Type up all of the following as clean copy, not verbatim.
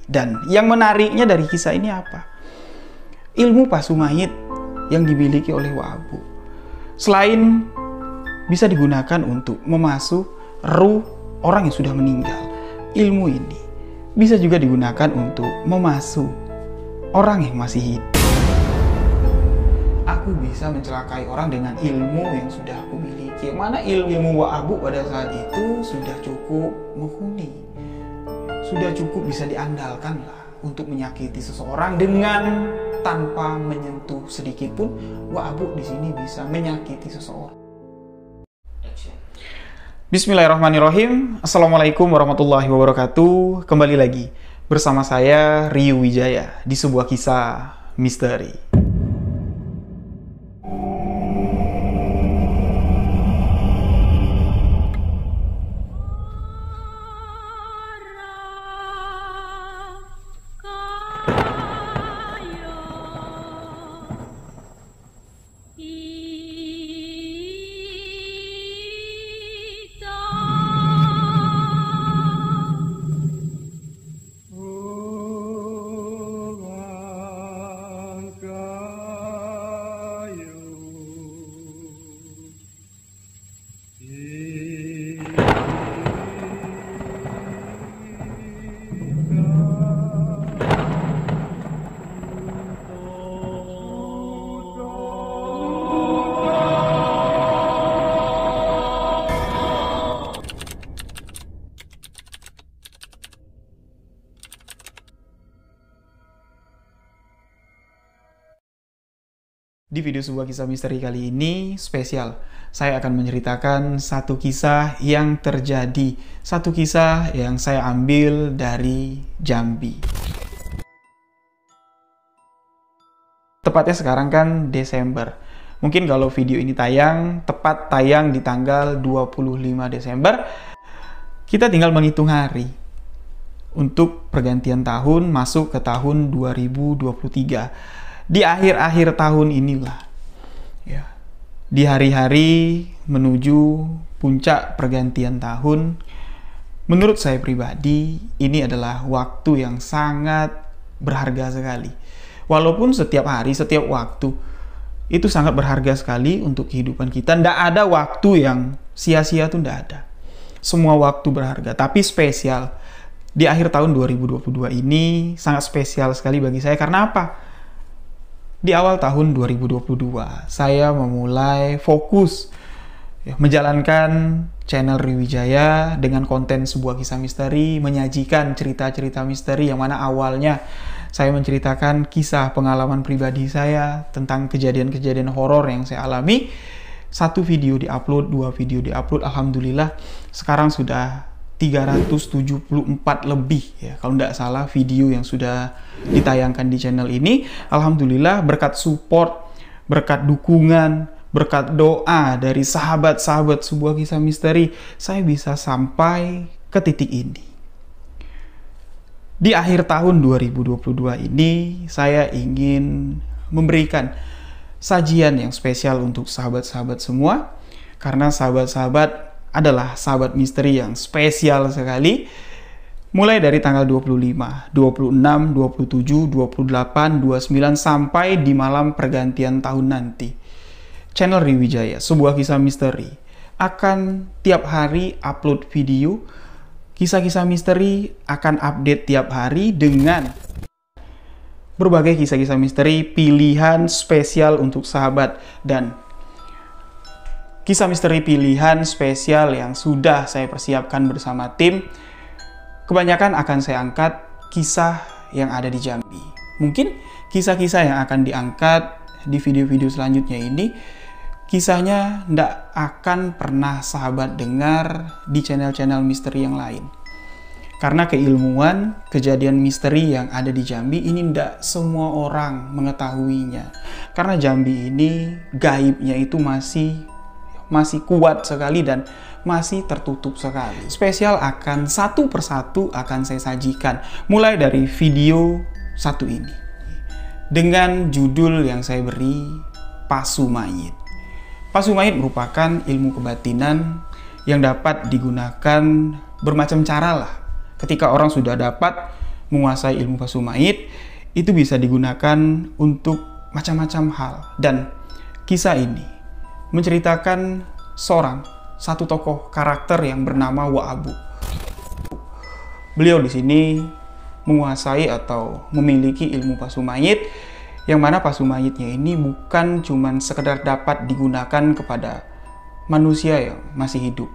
Dan yang menariknya dari kisah ini apa? Ilmu pasu mayit yang dimiliki oleh Wak Abu, selain bisa digunakan untuk memasu ruh orang yang sudah meninggal, ilmu ini bisa juga digunakan untuk memasu orang yang masih hidup. Aku bisa mencelakai orang dengan ilmu yang sudah aku miliki. Yang mana ilmu Wak Abu pada saat itu sudah cukup mumpuni, sudah cukup bisa diandalkan lah untuk menyakiti seseorang dengan tanpa menyentuh sedikit pun. Wak Abu di sini bisa menyakiti seseorang. Bismillahirrahmanirrahim. Assalamualaikum warahmatullahi wabarakatuh. Kembali lagi bersama saya Ryu Wijaya di sebuah kisah misteri. Di video sebuah kisah misteri kali ini spesial. Saya akan menceritakan satu kisah yang terjadi, satu kisah yang saya ambil dari Jambi. Tepatnya sekarang kan Desember. Mungkin kalau video ini tayang, tepat tayang di tanggal 25 Desember. Kita tinggal menghitung hari untuk pergantian tahun masuk ke tahun 2023. Di akhir-akhir tahun inilah, ya, di hari-hari menuju puncak pergantian tahun, menurut saya pribadi ini adalah waktu yang sangat berharga sekali. Walaupun setiap hari, setiap waktu itu sangat berharga sekali untuk kehidupan kita. Tidak ada waktu yang sia-sia, tuh tidak ada. Semua waktu berharga, tapi spesial di akhir tahun 2022 ini sangat spesial sekali bagi saya. Karena apa? Di awal tahun 2022, saya memulai fokus menjalankan channel Ryu Wijaya dengan konten sebuah kisah misteri, menyajikan cerita-cerita misteri yang mana awalnya saya menceritakan kisah pengalaman pribadi saya tentang kejadian-kejadian horor yang saya alami. Satu video diupload, dua video diupload, alhamdulillah sekarang sudah 374 lebih, ya kalau tidak salah, video yang sudah ditayangkan di channel ini. Alhamdulillah berkat support, berkat dukungan, berkat doa dari sahabat-sahabat sebuah kisah misteri, saya bisa sampai ke titik ini. Di akhir tahun 2022 ini, saya ingin memberikan sajian yang spesial untuk sahabat-sahabat semua, karena sahabat-sahabat adalah sahabat misteri yang spesial sekali. Mulai dari tanggal 25, 26, 27, 28, 29 sampai di malam pergantian tahun nanti. Channel Ryu Wijaya, sebuah kisah misteri, akan tiap hari upload video. Kisah-kisah misteri akan update tiap hari dengan berbagai kisah-kisah misteri pilihan spesial untuk sahabat, dan kisah misteri pilihan spesial yang sudah saya persiapkan bersama tim. Kebanyakan akan saya angkat kisah yang ada di Jambi. Mungkin kisah-kisah yang akan diangkat di video-video selanjutnya ini, kisahnya tidak akan pernah sahabat dengar di channel-channel misteri yang lain. Karena keilmuan kejadian misteri yang ada di Jambi ini tidak semua orang mengetahuinya. Karena Jambi ini gaibnya itu masih kuat sekali dan masih tertutup sekali. Spesial akan satu persatu akan saya sajikan, mulai dari video satu ini dengan judul yang saya beri Pasu Mayit. Pasu mayit merupakan ilmu kebatinan yang dapat digunakan bermacam cara lah. Ketika orang sudah dapat menguasai ilmu Pasumait itu bisa digunakan untuk macam-macam hal. Dan kisah ini menceritakan satu tokoh karakter yang bernama Wa Abu. Beliau di sini menguasai atau memiliki ilmu Pasumait, yang mana Pasumaitnya ini bukan cuman sekedar dapat digunakan kepada manusia yang masih hidup.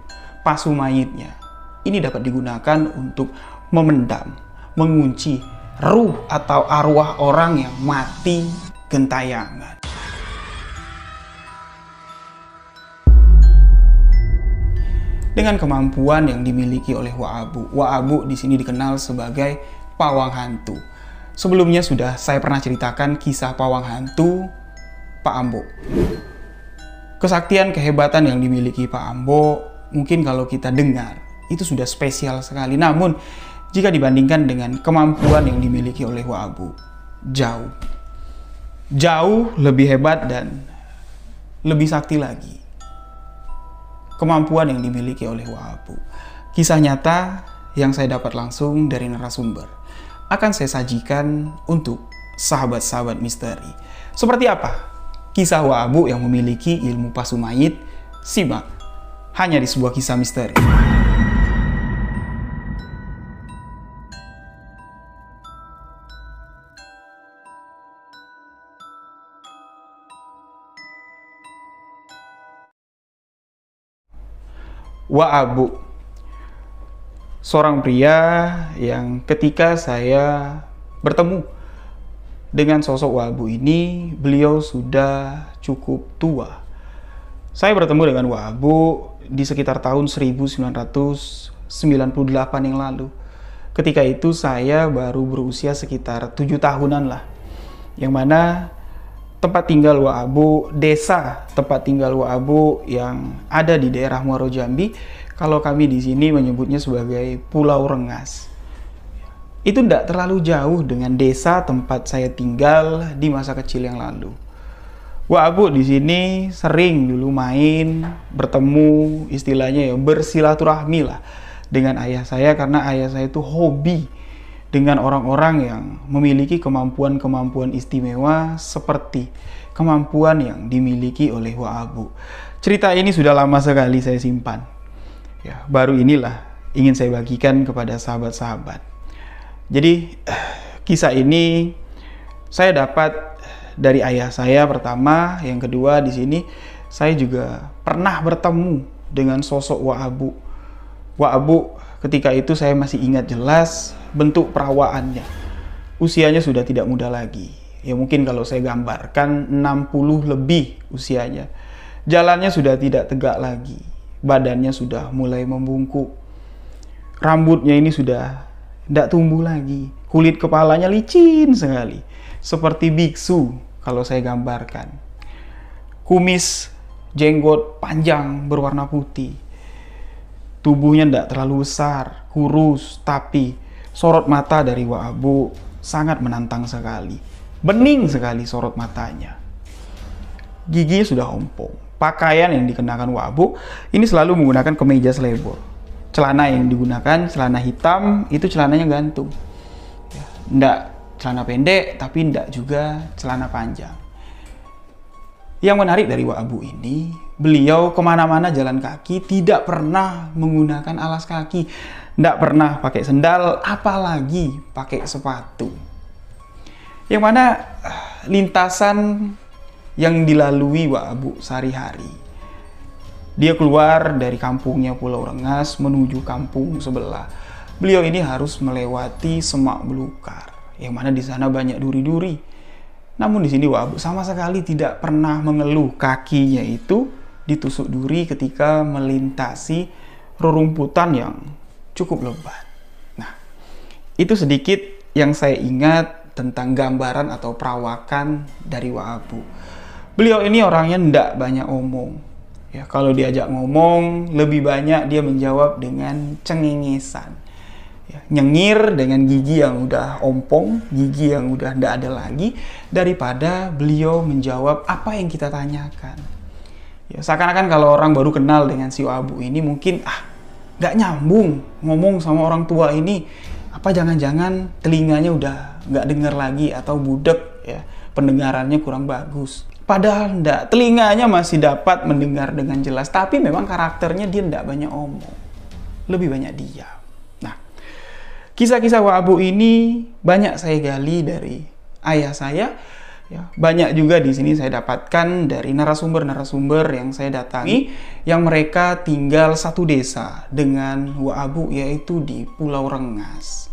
Pasumaitnya ini dapat digunakan untuk memendam, mengunci ruh atau arwah orang yang mati gentayangan. Dengan kemampuan yang dimiliki oleh Wa Abu di sini dikenal sebagai pawang hantu. Sebelumnya sudah saya pernah ceritakan kisah pawang hantu Pak Ambo. Kesaktian kehebatan yang dimiliki Pak Ambo mungkin kalau kita dengar itu sudah spesial sekali. Namun jika dibandingkan dengan kemampuan yang dimiliki oleh Wa Abu, jauh lebih hebat dan lebih sakti lagi kemampuan yang dimiliki oleh Wa Abu. Kisah nyata yang saya dapat langsung dari narasumber akan saya sajikan untuk sahabat-sahabat misteri. Seperti apa kisah Wa Abu yang memiliki ilmu Pasumait? Simak hanya di sebuah kisah misteri. Wa Abu, seorang pria yang ketika saya bertemu dengan sosok Wa Abu ini, beliau sudah cukup tua. Saya bertemu dengan Wa Abu di sekitar tahun 1998 yang lalu. Ketika itu saya baru berusia sekitar 7 tahunan lah. Yang mana tempat tinggal Wa Abu, desa tempat tinggal Wa Abu yang ada di daerah Muaro Jambi, kalau kami di sini menyebutnya sebagai Pulau Rengas. Itu tidak terlalu jauh dengan desa tempat saya tinggal di masa kecil yang lalu. Wa Abu di sini sering dulu main, bertemu, istilahnya ya bersilaturahmi lah dengan ayah saya, karena ayah saya itu hobi dengan orang-orang yang memiliki kemampuan-kemampuan istimewa seperti kemampuan yang dimiliki oleh Wa Abu. Cerita ini sudah lama sekali saya simpan. Ya, baru inilah ingin saya bagikan kepada sahabat-sahabat. Jadi kisah ini saya dapat dari ayah saya pertama, yang kedua di sini saya juga pernah bertemu dengan sosok Wa Abu. Wa Abu ketika itu saya masih ingat jelas bentuk perawaannya. Usianya sudah tidak muda lagi. Ya mungkin kalau saya gambarkan 60 lebih usianya. Jalannya sudah tidak tegak lagi. Badannya sudah mulai membungkuk. Rambutnya ini sudah tidak tumbuh lagi. Kulit kepalanya licin sekali. Seperti biksu kalau saya gambarkan. Kumis, jenggot panjang berwarna putih. Tubuhnya tidak terlalu besar, kurus, tapi sorot mata dari Wa Abu sangat menantang sekali. Bening sekali sorot matanya. Giginya sudah ompong. Pakaian yang dikenakan Wa Abu ini selalu menggunakan kemeja selebor. Celana yang digunakan, celana hitam, itu celananya gantung. Ya, nggak celana pendek, tapi nggak juga celana panjang. Yang menarik dari Wa Abu ini, beliau kemana-mana jalan kaki, tidak pernah menggunakan alas kaki, tidak pernah pakai sendal, apalagi pakai sepatu. Yang mana lintasan yang dilalui Wa Abu sehari-hari. Dia keluar dari kampungnya Pulau Rengas menuju kampung sebelah. Beliau ini harus melewati semak belukar, yang mana di sana banyak duri-duri. Namun di sini Wa Abu sama sekali tidak pernah mengeluh kakinya itu ditusuk duri ketika melintasi rerumputan yang cukup lebat. Nah, itu sedikit yang saya ingat tentang gambaran atau perawakan dari Wa Abu. Beliau ini orangnya tidak banyak omong. Ya, kalau diajak ngomong, lebih banyak dia menjawab dengan cengengesan. Ya, nyengir dengan gigi yang udah ompong, gigi yang udah tidak ada lagi, daripada beliau menjawab apa yang kita tanyakan. Ya, seakan-akan kalau orang baru kenal dengan si Wa Abu ini mungkin nggak nyambung ngomong sama orang tua ini, Apa jangan-jangan telinganya udah nggak dengar lagi atau budek ya, pendengarannya kurang bagus. Padahal enggak, telinganya masih dapat mendengar dengan jelas, tapi memang karakternya dia enggak banyak omong, lebih banyak diam. Nah, kisah-kisah Wak Abu ini banyak saya gali dari ayah saya, ya, banyak juga di sini saya dapatkan dari narasumber-narasumber yang saya datangi, yang mereka tinggal satu desa dengan Wak Abu, yaitu di Pulau Rengas.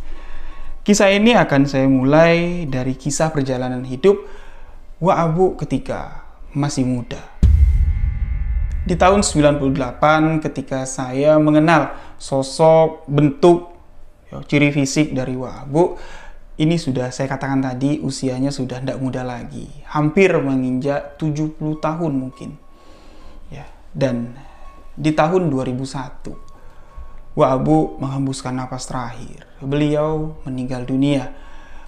Kisah ini akan saya mulai dari kisah perjalanan hidup Wak Abu ketika masih muda. Di tahun 98 ketika saya mengenal sosok, bentuk, ciri fisik dari Wak Abu, ini sudah saya katakan tadi usianya sudah tidak muda lagi. Hampir menginjak 70 tahun mungkin. Ya, dan di tahun 2001 Wak Abu menghembuskan napas terakhir. Beliau meninggal dunia.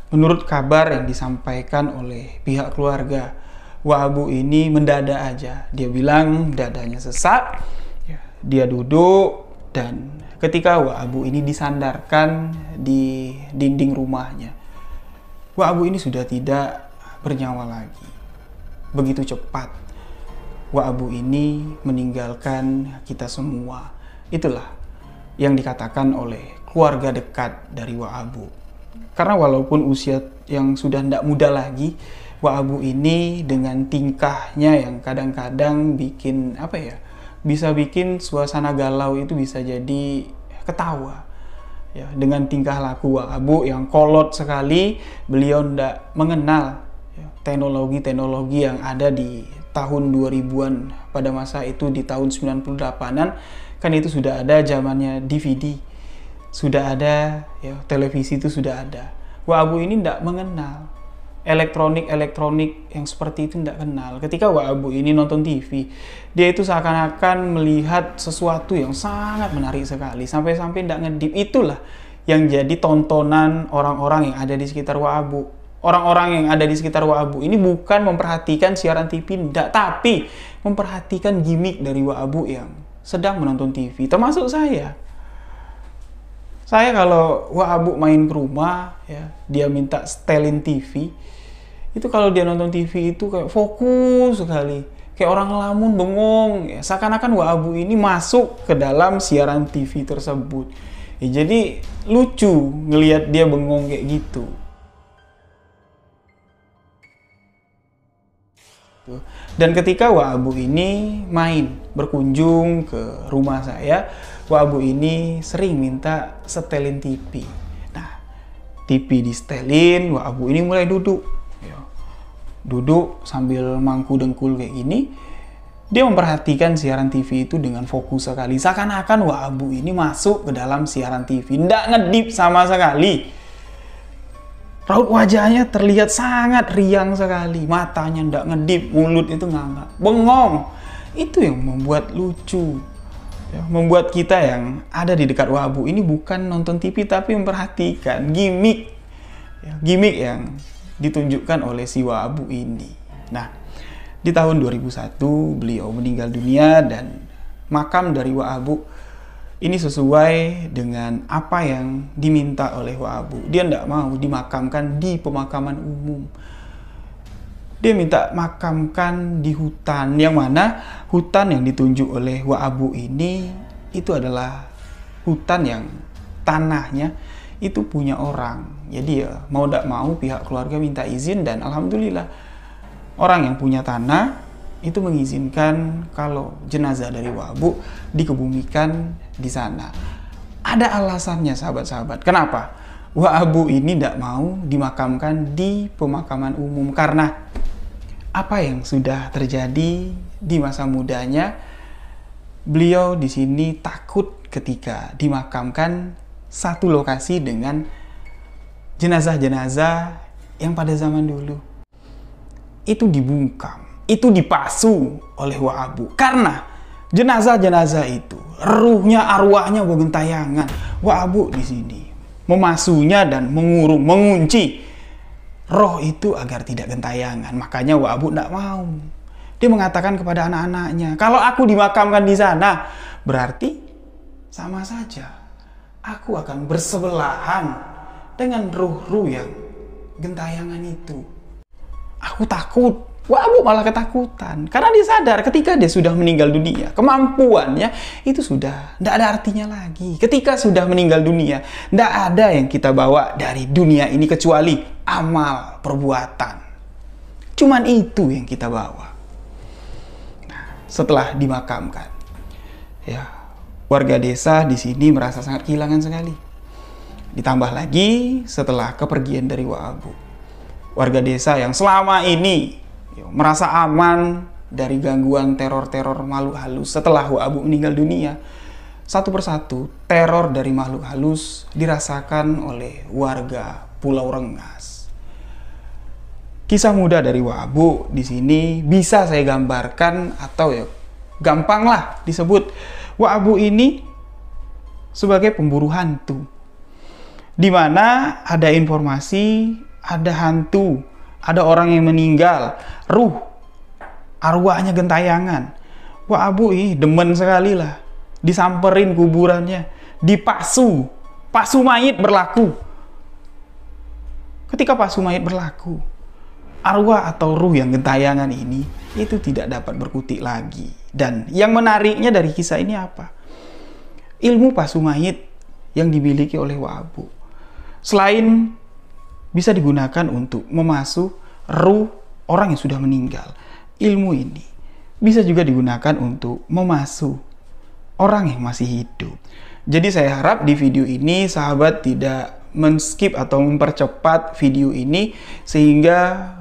Menurut kabar yang disampaikan oleh pihak keluarga, Wak Abu ini mendadak aja. Dia bilang dadanya sesak, dia duduk, dan ketika Wak Abu ini disandarkan di dinding rumahnya, Wak Abu ini sudah tidak bernyawa lagi. Begitu cepat Wak Abu ini meninggalkan kita semua. Itulah yang dikatakan oleh keluarga dekat dari Wak Abu. Karena walaupun usia yang sudah tidak muda lagi, Wak Abu ini dengan tingkahnya yang kadang-kadang bikin bisa bikin suasana galau itu bisa jadi ketawa. Ya, dengan tingkah laku Wak Abu yang kolot sekali, beliau tidak mengenal teknologi-teknologi yang ada di tahun 2000-an. Pada masa itu di tahun 98-an kan itu sudah ada zamannya DVD. Sudah ada, ya, televisi itu sudah ada. Wak Abu ini tidak mengenal elektronik yang seperti itu, tidak kenal. Ketika Wak Abu ini nonton TV, dia itu seakan-akan melihat sesuatu yang sangat menarik sekali, sampai-sampai tidak ngedip. Itulah yang jadi tontonan orang-orang yang ada di sekitar Wak Abu. Orang-orang yang ada di sekitar Wak Abu ini bukan memperhatikan siaran TV, tidak, tapi memperhatikan gimmick dari Wak Abu yang sedang menonton TV, termasuk saya. Saya kalau Wak Abu main ke rumah, ya, dia minta setelin TV, itu kalau dia nonton TV itu kayak fokus sekali, kayak orang ngelamun bengong, ya, seakan-akan Wak Abu ini masuk ke dalam siaran TV tersebut. Ya, jadi lucu ngelihat dia bengong kayak gitu. Dan ketika Wak Abu ini main berkunjung ke rumah saya, Wak Abu ini sering minta setelin TV. Nah, TV di setelin, Wak Abu ini mulai duduk. Duduk sambil mangku dengkul kayak gini. Dia memperhatikan siaran TV itu dengan fokus sekali. Seakan-akan Wak Abu ini masuk ke dalam siaran TV. Nggak ngedip sama sekali. Raut wajahnya terlihat sangat riang sekali. Matanya nggak ngedip, mulut itu nganga, bengong. Itu yang membuat lucu. Ya, membuat kita yang ada di dekat Wak Abu ini bukan nonton TV tapi memperhatikan gimmick, ya, gimmick yang ditunjukkan oleh si Wak Abu ini. Nah, di tahun 2001 beliau meninggal dunia dan makam dari Wak Abu ini sesuai dengan apa yang diminta oleh Wak Abu. Dia tidak mau dimakamkan di pemakaman umum. Dia minta makamkan di hutan, yang mana hutan yang ditunjuk oleh Wak Abu ini itu adalah hutan yang tanahnya itu punya orang. Jadi ya mau tidak mau pihak keluarga minta izin, dan alhamdulillah orang yang punya tanah itu mengizinkan kalau jenazah dari Wak Abu dikebumikan di sana. Ada alasannya sahabat-sahabat. Kenapa Wak Abu ini tidak mau dimakamkan di pemakaman umum? Karena apa yang sudah terjadi di masa mudanya, beliau di sini takut ketika dimakamkan satu lokasi dengan jenazah-jenazah yang pada zaman dulu itu dibungkam, itu dipasu oleh Wak Abu. Karena jenazah-jenazah itu ruhnya, arwahnya bergentayangan. Wak Abu di sini memasunya dan mengurung, mengunci roh itu agar tidak gentayangan. Makanya Wak Abu tidak mau. Dia mengatakan kepada anak-anaknya, kalau aku dimakamkan di sana, berarti sama saja aku akan bersebelahan dengan ruh-ruh yang gentayangan itu. Aku takut. Wah, Abu malah ketakutan. Karena dia sadar ketika dia sudah meninggal dunia, kemampuannya itu sudah tidak ada artinya lagi. Ketika sudah meninggal dunia, tidak ada yang kita bawa dari dunia ini kecuali amal perbuatan. Cuman itu yang kita bawa. Nah, setelah dimakamkan, ya, warga desa di sini merasa sangat kehilangan sekali. Ditambah lagi setelah kepergian dari Wak Abu, warga desa yang selama ini merasa aman dari gangguan teror-teror makhluk halus setelah Wak Abu meninggal dunia, satu persatu teror dari makhluk halus dirasakan oleh warga Pulau Rengas. Kisah muda dari Wak Abu di sini bisa saya gambarkan atau ya gampanglah disebut Wak Abu ini sebagai pemburu hantu, di mana ada informasi ada hantu, ada orang yang meninggal, ruh, arwahnya gentayangan. Wak Abu demen sekali lah. Disamperin kuburannya, dipasu, pasu mayit berlaku. Ketika pasu mayit berlaku, arwah atau ruh yang gentayangan ini itu tidak dapat berkutik lagi. Dan yang menariknya dari kisah ini apa? Ilmu pasu mayit yang dimiliki oleh Wak Abu, selain bisa digunakan untuk memasuk ruh orang yang sudah meninggal, ilmu ini bisa juga digunakan untuk memasuk orang yang masih hidup. Jadi saya harap di video ini sahabat tidak men-skip atau mempercepat video ini sehingga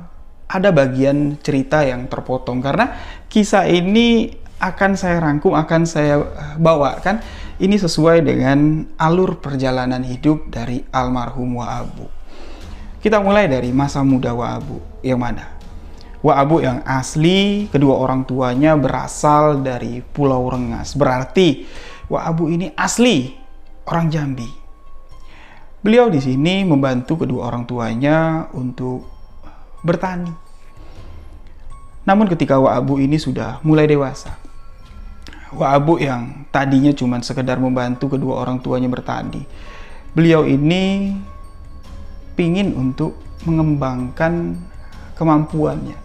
ada bagian cerita yang terpotong, karena kisah ini akan saya rangkum, akan saya bawakan ini sesuai dengan alur perjalanan hidup dari almarhum Wak Abu. Kita mulai dari masa muda Wak Abu, yang mana Wak Abu yang asli kedua orang tuanya berasal dari Pulau Rengas. Berarti Wak Abu ini asli orang Jambi. Beliau di sini membantu kedua orang tuanya untuk bertani. Namun ketika Wak Abu ini sudah mulai dewasa, Wak Abu yang tadinya cuma sekedar membantu kedua orang tuanya bertani, beliau ini pingin untuk mengembangkan kemampuannya.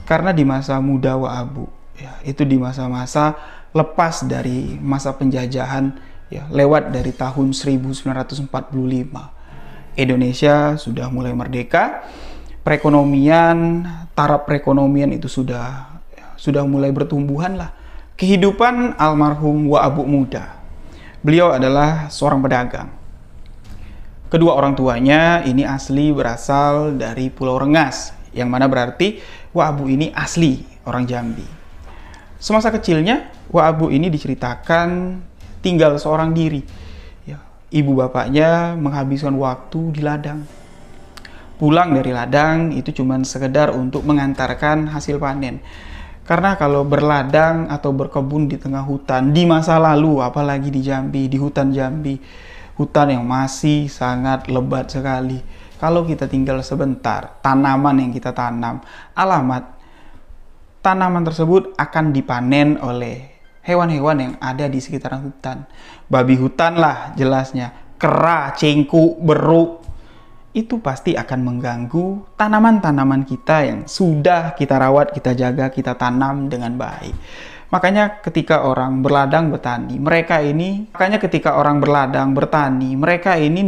Karena di masa muda Wak Abu, ya, itu di masa-masa lepas dari masa penjajahan, ya, lewat dari tahun 1945. Indonesia sudah mulai merdeka, perekonomian, taraf perekonomian itu sudah mulai bertumbuhan lah. Kehidupan almarhum Wak Abu muda, beliau adalah seorang pedagang. Kedua orang tuanya ini asli berasal dari Pulau Rengas, yang mana berarti Wak Abu ini asli orang Jambi. Semasa kecilnya, Wak Abu ini diceritakan tinggal seorang diri. Ya, ibu bapaknya menghabiskan waktu di ladang. Pulang dari ladang itu cuma sekedar untuk mengantarkan hasil panen. Karena kalau berladang atau berkebun di tengah hutan, di masa lalu, apalagi di Jambi, di hutan Jambi, hutan yang masih sangat lebat sekali. Kalau kita tinggal sebentar, tanaman yang kita tanam, alamat tanaman tersebut akan dipanen oleh hewan-hewan yang ada di sekitaran hutan. Babi hutan lah jelasnya, kera, cengkuk, beruk, itu pasti akan mengganggu tanaman-tanaman kita yang sudah kita rawat, kita jaga, kita tanam dengan baik. Makanya ketika orang berladang bertani, mereka ini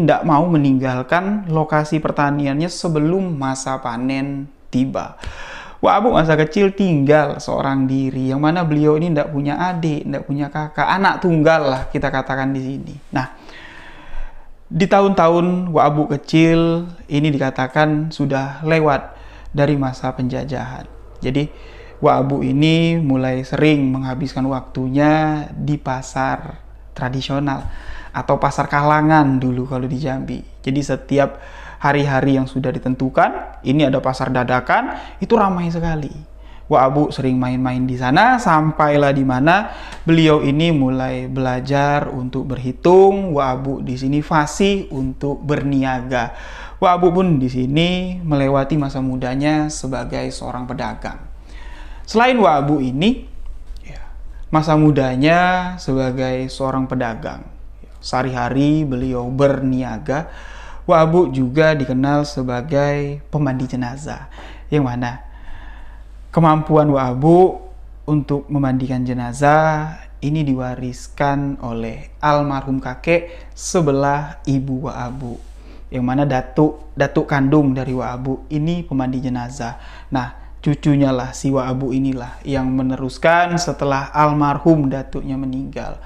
tidak mau meninggalkan lokasi pertaniannya sebelum masa panen tiba. Wak Abu masa kecil tinggal seorang diri, yang mana beliau ini tidak punya adik, tidak punya kakak, anak tunggal lah kita katakan di sini. Nah, di tahun-tahun Wak Abu kecil ini dikatakan sudah lewat dari masa penjajahan. Jadi Wak Abu ini mulai sering menghabiskan waktunya di pasar tradisional atau pasar kalangan dulu kalau di Jambi. Jadi setiap hari-hari yang sudah ditentukan, ini ada pasar dadakan, itu ramai sekali. Wak Abu sering main-main di sana, sampailah di mana beliau ini mulai belajar untuk berhitung. Wak Abu di sini fasih untuk berniaga. Wak Abu pun di sini melewati masa mudanya sebagai seorang pedagang. Selain Wak Abu ini, masa mudanya sebagai seorang pedagang, sehari-hari beliau berniaga. Wa Abu juga dikenal sebagai pemandi jenazah, yang mana kemampuan Wa Abu untuk memandikan jenazah ini diwariskan oleh almarhum kakek sebelah ibu Wa Abu, yang mana datuk kandung dari Wa Abu ini pemandi jenazah. Nah, cucunya lah si Wa Abu inilah yang meneruskan setelah almarhum datuknya meninggal.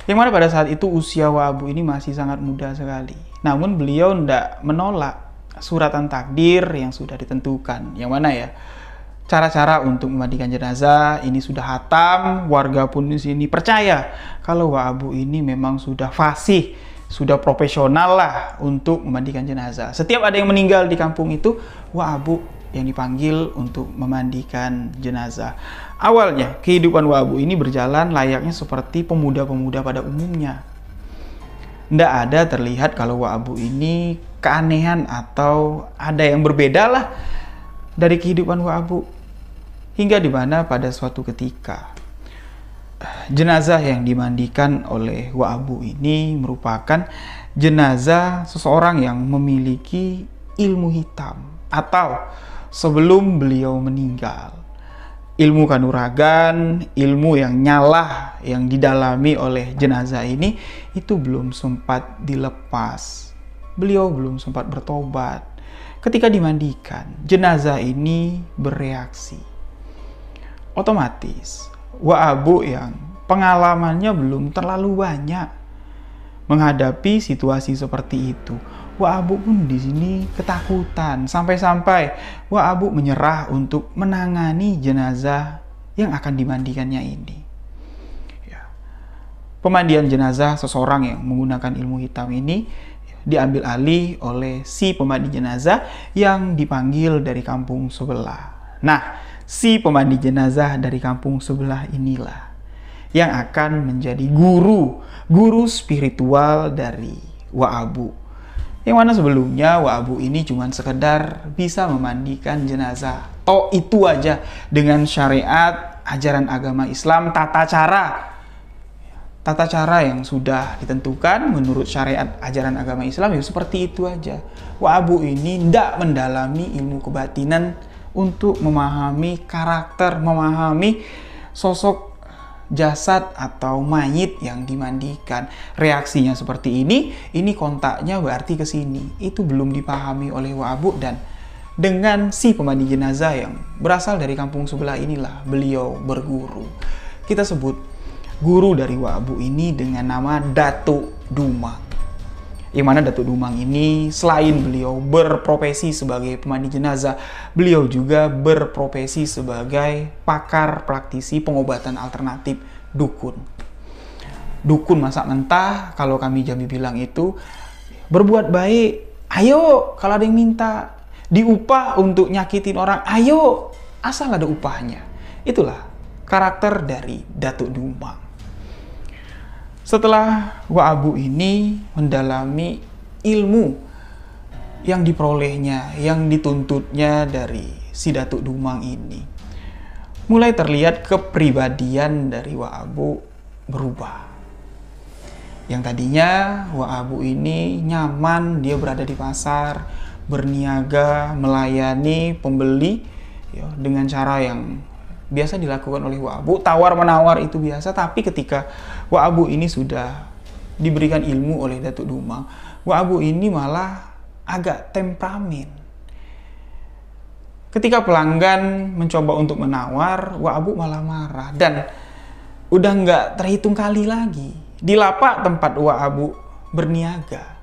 Yang mana pada saat itu usia Wa Abu ini masih sangat muda sekali. Namun beliau tidak menolak suratan takdir yang sudah ditentukan. Yang mana ya, cara-cara untuk memandikan jenazah ini sudah hatam. Warga pun di sini percaya kalau Wa Abu ini memang sudah fasih, sudah profesional lah untuk memandikan jenazah. Setiap ada yang meninggal di kampung itu, Wa Abu yang dipanggil untuk memandikan jenazah. Awalnya, kehidupan Wa Abu ini berjalan layaknya seperti pemuda-pemuda pada umumnya. Tidak ada terlihat kalau Wa Abu ini keanehan atau ada yang berbeda lah dari kehidupan Wa Abu. Hingga di mana pada suatu ketika, jenazah yang dimandikan oleh Wa Abu ini merupakan jenazah seseorang yang memiliki ilmu hitam, atau sebelum beliau meninggal, ilmu kanuragan, ilmu yang nyala yang didalami oleh jenazah ini itu belum sempat dilepas. Beliau belum sempat bertobat. Ketika dimandikan, jenazah ini bereaksi. Otomatis, Wa Abu yang pengalamannya belum terlalu banyak menghadapi situasi seperti itu, Wa Abu pun di sini ketakutan, sampai-sampai Wa Abu menyerah untuk menangani jenazah yang akan dimandikannya ini. Ya. Pemandian jenazah seseorang yang menggunakan ilmu hitam ini diambil alih oleh si pemandi jenazah yang dipanggil dari kampung sebelah. Nah, si pemandi jenazah dari kampung sebelah inilah yang akan menjadi guru spiritual dari Wa Abu. Yang mana sebelumnya Wa Abu ini cuma sekedar bisa memandikan jenazah. Toh itu aja dengan syariat, ajaran agama Islam, tata cara yang sudah ditentukan menurut syariat ajaran agama Islam ya seperti itu aja. Wa Abu ini tidak mendalami ilmu kebatinan untuk memahami karakter, memahami sosok jasad atau mayit yang dimandikan. Reaksinya seperti ini kontaknya berarti ke sini. Itu belum dipahami oleh Wa Abu, dan dengan si pemandi jenazah yang berasal dari kampung sebelah inilah beliau berguru. Kita sebut guru dari Wa Abu ini dengan nama Datuk Dumang. Yang mana Datuk Dumang ini selain beliau berprofesi sebagai pemandi jenazah, beliau juga berprofesi sebagai pakar praktisi pengobatan alternatif dukun. Dukun masak mentah, kalau kami Jambi bilang itu berbuat baik. Ayo, kalau ada yang minta diupah untuk nyakitin orang, ayo, asal ada upahnya. Itulah karakter dari Datuk Dumang. Setelah Wa Abu ini mendalami ilmu yang diperolehnya, yang dituntutnya dari si Datuk Dumang ini, mulai terlihat kepribadian dari Wa Abu berubah. Yang tadinya Wa Abu ini nyaman, dia berada di pasar, berniaga, melayani pembeli ya, dengan cara yang biasa dilakukan oleh Wa Abu, tawar-menawar itu biasa. Tapi ketika Wa Abu ini sudah diberikan ilmu oleh Datuk Dumang, Wa Abu ini malah agak temperamen. Ketika pelanggan mencoba untuk menawar, Wa Abu malah marah, dan udah nggak terhitung kali lagi di lapak tempat Wa Abu berniaga.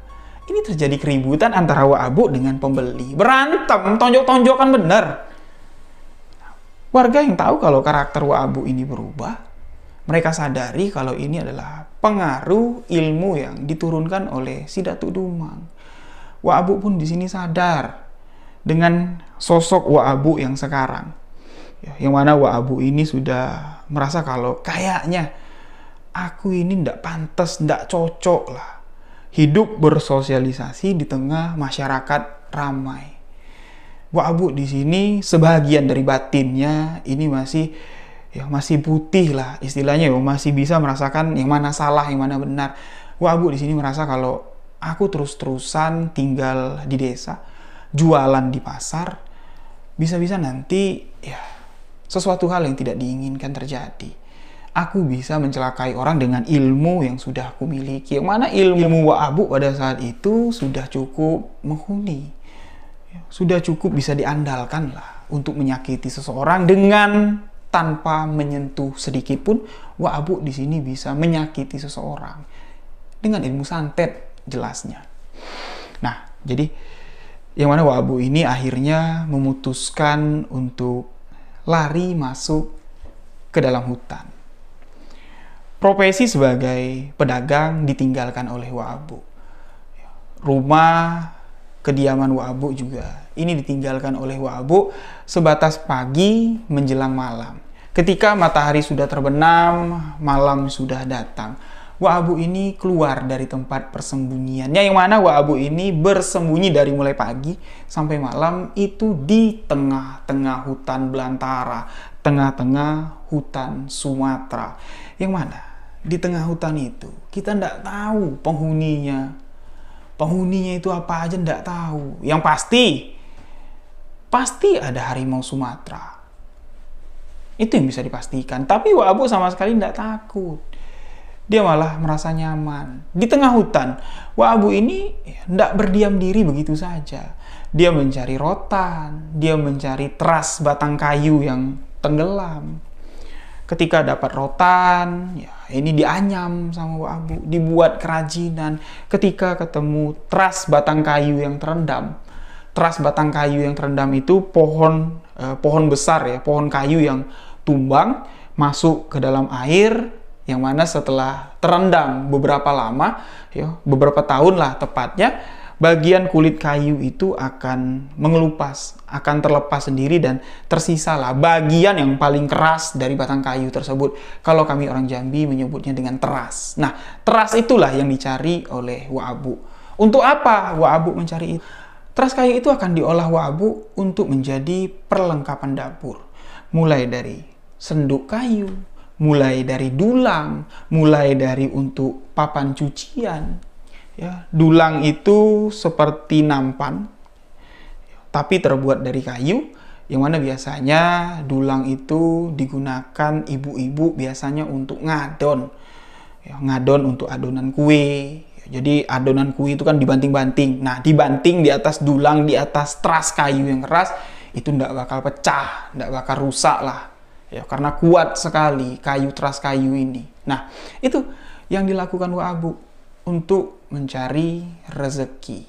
Ini terjadi keributan antara Wa Abu dengan pembeli, berantem, tonjok-tonjokan bener. Warga yang tahu kalau karakter Wa Abu ini berubah, mereka sadari kalau ini adalah pengaruh ilmu yang diturunkan oleh si Datuk Dumang. Wa Abu pun di sini sadar dengan sosok Wa Abu yang sekarang. Yang mana Wa Abu ini sudah merasa kalau kayaknya aku ini tidak pantas, tidak cocok lah hidup bersosialisasi di tengah masyarakat ramai. Wa Abu di sini sebagian dari batinnya ini masih putih lah istilahnya, masih bisa merasakan yang mana salah, yang mana benar. Wa Abu di sini merasa kalau aku terus-terusan tinggal di desa, jualan di pasar, bisa-bisa nanti ya sesuatu hal yang tidak diinginkan terjadi. Aku bisa mencelakai orang dengan ilmu yang sudah aku miliki. Yang mana ilmu Wak Abu pada saat itu sudah cukup mumpuni. Sudah cukup bisa diandalkan lah untuk menyakiti seseorang dengan tanpa menyentuh sedikit pun. Wak Abu di sini bisa menyakiti seseorang dengan ilmu santet jelasnya. Nah, jadi yang mana Wak Abu ini akhirnya memutuskan untuk lari masuk ke dalam hutan. Profesi sebagai pedagang ditinggalkan oleh Wak Abu. Rumah kediaman Wak Abu juga ini ditinggalkan oleh Wak Abu sebatas pagi menjelang malam. Ketika matahari sudah terbenam, malam sudah datang. Wak Abu ini keluar dari tempat persembunyiannya, yang mana Wak Abu ini bersembunyi dari mulai pagi sampai malam itu di tengah-tengah hutan belantara, tengah-tengah hutan Sumatera. Yang mana di tengah hutan itu kita tidak tahu penghuninya. Penghuninya itu apa aja tidak tahu. Yang pasti ada harimau Sumatera. Itu yang bisa dipastikan. Tapi Wak Abu sama sekali tidak takut. Dia malah merasa nyaman. Di tengah hutan, Wak Abu ini tidak berdiam diri begitu saja. Dia mencari rotan, dia mencari teras batang kayu yang tenggelam. Ketika dapat rotan, ya ini dianyam sama Wak Abu, dibuat kerajinan. Ketika ketemu teras batang kayu yang terendam, teras batang kayu yang terendam itu pohon besar ya, pohon kayu yang tumbang masuk ke dalam air, yang mana setelah terendam beberapa lama, ya, beberapa tahun lah tepatnya, bagian kulit kayu itu akan mengelupas, akan terlepas sendiri dan tersisalah bagian yang paling keras dari batang kayu tersebut. Kalau kami orang Jambi menyebutnya dengan teras. Nah, teras itulah yang dicari oleh Wak Abu. Untuk apa Wak Abu mencari itu? Teras kayu itu akan diolah Wak Abu untuk menjadi perlengkapan dapur. Mulai dari senduk kayu, mulai dari dulang, mulai dari untuk papan cucian. Ya, dulang itu seperti nampan, tapi terbuat dari kayu, yang mana biasanya dulang itu digunakan ibu-ibu biasanya untuk ngadon. Ya, ngadon untuk adonan kue. Jadi adonan kue itu kan dibanting-banting. Nah, dibanting di atas dulang, di atas teras kayu yang keras, itu tidak bakal pecah, tidak bakal rusak lah. Ya, karena kuat sekali kayu teras kayu ini. Nah, itu yang dilakukan Wak Abu untuk mencari rezeki.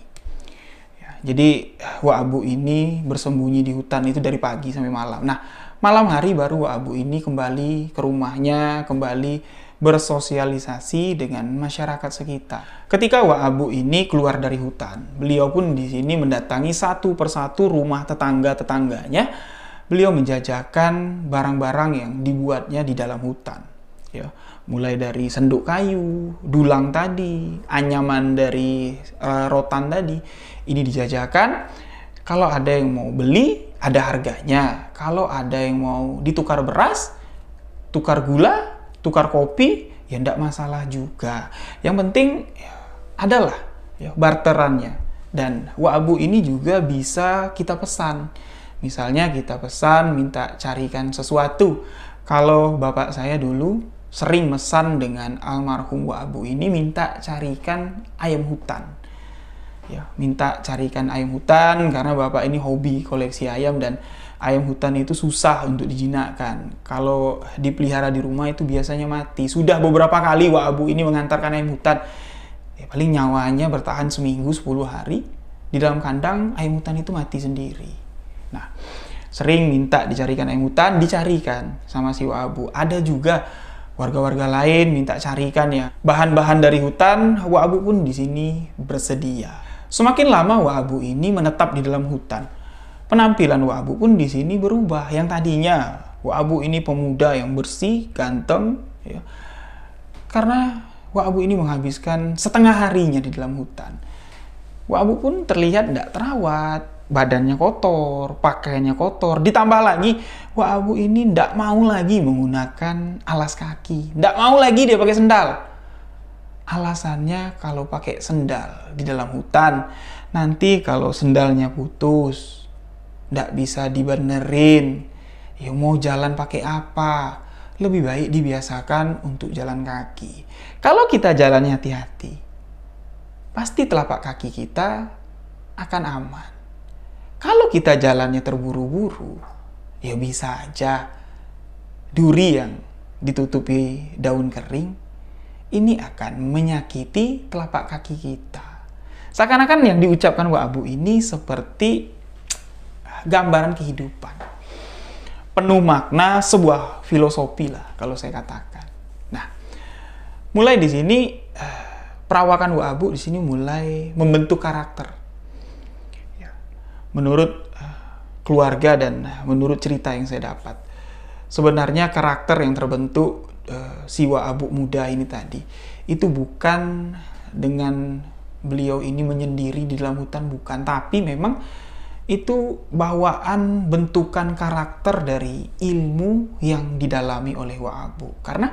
Ya, jadi Wak Abu ini bersembunyi di hutan itu dari pagi sampai malam. Nah, malam hari baru Wak Abu ini kembali ke rumahnya, kembali bersosialisasi dengan masyarakat sekitar. Ketika Wak Abu ini keluar dari hutan, beliau pun di sini mendatangi satu persatu rumah tetangga-tetangganya. Beliau menjajakan barang-barang yang dibuatnya di dalam hutan. Ya, mulai dari senduk kayu, dulang tadi, anyaman dari rotan tadi, ini dijajakan. Kalau ada yang mau beli, ada harganya. Kalau ada yang mau ditukar beras, tukar gula, tukar kopi, ya tidak masalah juga. Yang penting ya, adalah ya, barterannya. Dan Wak Abu ini juga bisa kita pesan. Misalnya kita pesan, minta carikan sesuatu. Kalau bapak saya dulu sering mesan dengan almarhum Wak Abu ini, minta carikan ayam hutan. Ya, minta carikan ayam hutan karena bapak ini hobi koleksi ayam dan ayam hutan itu susah untuk dijinakkan. Kalau dipelihara di rumah itu biasanya mati. Sudah beberapa kali Wak Abu ini mengantarkan ayam hutan. Ya, paling nyawanya bertahan seminggu 10 hari. Di dalam kandang ayam hutan itu mati sendiri. Nah, sering minta dicarikan ayam hutan, dicarikan sama si Wak Abu. Ada juga warga-warga lain minta carikan ya bahan-bahan dari hutan, Wak Abu pun di sini bersedia. Semakin lama Wak Abu ini menetap di dalam hutan, penampilan Wak Abu pun di sini berubah. Yang tadinya Wak Abu ini pemuda yang bersih, ganteng, ya, karena Wak Abu ini menghabiskan setengah harinya di dalam hutan. Wak Abu pun terlihat tidak terawat, badannya kotor, pakaiannya kotor. Ditambah lagi, Wak Abu ini tidak mau lagi menggunakan alas kaki, tidak mau lagi dia pakai sendal. alasannya kalau pakai sendal di dalam hutan, nanti kalau sendalnya putus, nggak bisa dibenerin, ya mau jalan pakai apa? Lebih baik dibiasakan untuk jalan kaki. Kalau kita jalannya hati-hati, pasti telapak kaki kita akan aman. Kalau kita jalannya terburu-buru, ya bisa aja duri yang ditutupi daun kering ini akan menyakiti telapak kaki kita. Seakan-akan yang diucapkan Wak Abu ini seperti gambaran kehidupan, penuh makna, sebuah filosofi lah kalau saya katakan. Nah, mulai di sini perawakan Wak Abu di sini mulai membentuk karakter. Menurut keluarga dan menurut cerita yang saya dapat, sebenarnya karakter yang terbentuk si Wak Abu muda ini tadi itu bukan dengan beliau ini menyendiri di dalam hutan, bukan, tapi memang itu bawaan bentukan karakter dari ilmu yang didalami oleh Wak Abu. Karena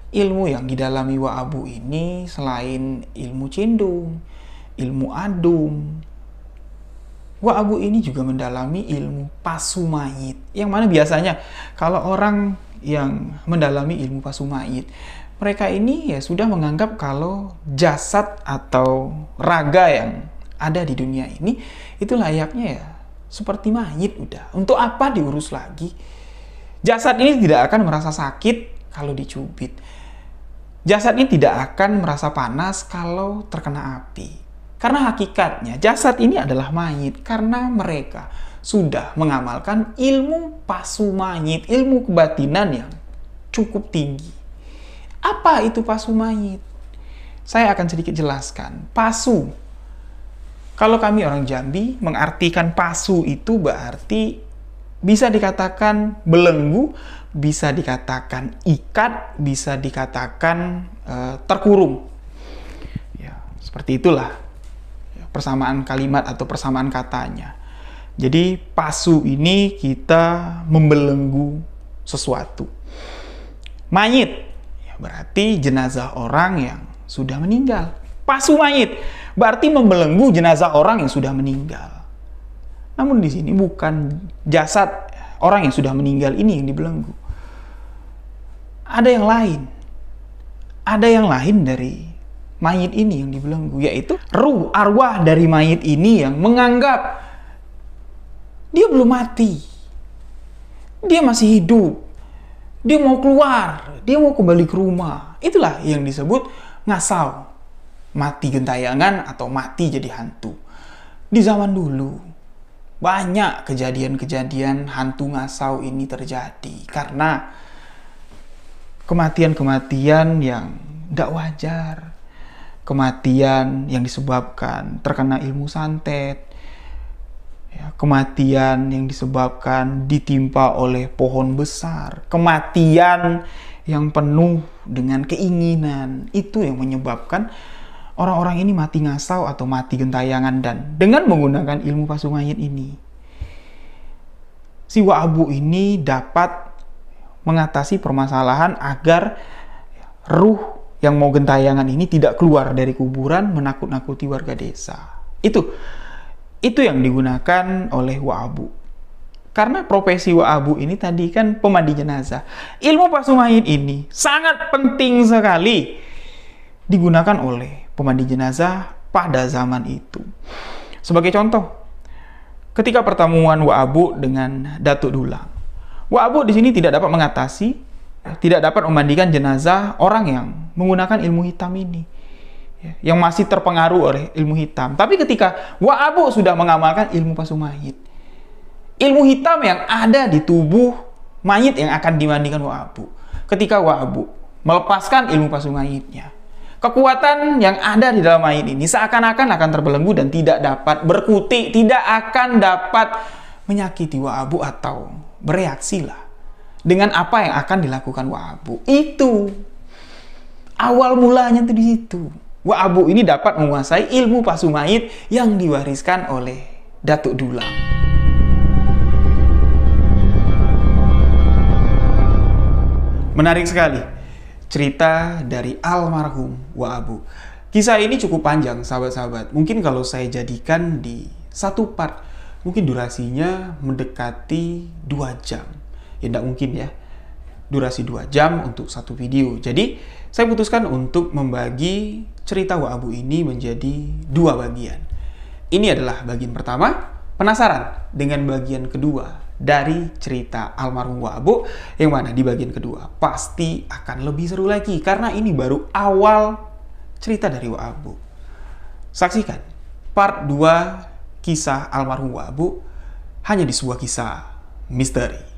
ilmu yang didalami Wak Abu ini selain ilmu cindung, ilmu adum, Wak Abu ini juga mendalami ilmu pasumayit, yang mana biasanya kalau orang yang mendalami ilmu pasumayit, mereka ini ya sudah menganggap kalau jasad atau raga yang ada di dunia ini itu layaknya ya seperti mayit udah. Untuk apa diurus lagi? Jasad ini tidak akan merasa sakit kalau dicubit. Jasad ini tidak akan merasa panas kalau terkena api. Karena hakikatnya jasad ini adalah mayit karena mereka sudah mengamalkan ilmu pasumayit, ilmu kebatinan yang cukup tinggi. Apa itu pasumayit? Saya akan sedikit jelaskan. Pasu, kalau kami orang Jambi mengartikan pasu itu berarti bisa dikatakan belenggu, bisa dikatakan ikat, bisa dikatakan terkurung. Ya, seperti itulah persamaan kalimat atau persamaan katanya. Jadi pasu ini kita membelenggu sesuatu. Mayit ya berarti jenazah orang yang sudah meninggal. Pasu mayit berarti membelenggu jenazah orang yang sudah meninggal. Namun di sini bukan jasad orang yang sudah meninggal ini yang dibelenggu. Ada yang lain. Ada yang lain dari mayit ini yang dibelenggu, yaitu ruh, arwah dari mayit ini yang menganggap dia belum mati. Dia masih hidup. Dia mau keluar, dia mau kembali ke rumah. Itulah yang disebut ngasau. Mati gentayangan atau mati jadi hantu. Di zaman dulu, banyak kejadian-kejadian hantu ngasau ini terjadi. Karena kematian-kematian yang tidak wajar. Kematian yang disebabkan terkena ilmu santet. Kematian yang disebabkan ditimpa oleh pohon besar. Kematian yang penuh dengan keinginan. Itu yang menyebabkan orang-orang ini mati ngasau atau mati gentayangan, dan dengan menggunakan ilmu pasumayit ini, si Wak Abu ini dapat mengatasi permasalahan agar ruh yang mau gentayangan ini tidak keluar dari kuburan menakut-nakuti warga desa. Itu yang digunakan oleh Wak Abu. Karena profesi Wak Abu ini tadi kan pemandi jenazah. Ilmu pasumayit ini sangat penting sekali digunakan oleh pemandi jenazah pada zaman itu. Sebagai contoh, ketika pertemuan Wak Abu dengan Datuk Dulang, Wak Abu di sini tidak dapat mengatasi, tidak dapat memandikan jenazah orang yang menggunakan ilmu hitam ini, yang masih terpengaruh oleh ilmu hitam. Tapi ketika Wak Abu sudah mengamalkan ilmu pasumayit, ilmu hitam yang ada di tubuh mayit yang akan dimandikan Wak Abu, ketika Wak Abu melepaskan ilmu pasumayitnya, kekuatan yang ada di dalam mayit ini seakan-akan akan terbelenggu dan tidak dapat berkutik, tidak akan dapat menyakiti Wak Abu atau bereaksi lah dengan apa yang akan dilakukan Wak Abu. Itu awal mulanya tuh di situ. Wak Abu ini dapat menguasai ilmu pasumayit yang diwariskan oleh Datuk Dulang. Menarik sekali. cerita dari almarhum Wa Abu. Kisah ini cukup panjang, sahabat-sahabat. Mungkin kalau saya jadikan di satu part, mungkin durasinya mendekati 2 jam. Ya, tidak mungkin ya. Durasi 2 jam untuk satu video. Jadi, saya putuskan untuk membagi cerita Wa Abu ini menjadi 2 bagian. Ini adalah bagian pertama. Penasaran dengan bagian kedua dari cerita almarhum Wa Abu? Yang mana di bagian kedua pasti akan lebih seru lagi, karena ini baru awal cerita dari Wa Abu. Saksikan part 2 kisah almarhum Wa Abu hanya di sebuah kisah misteri.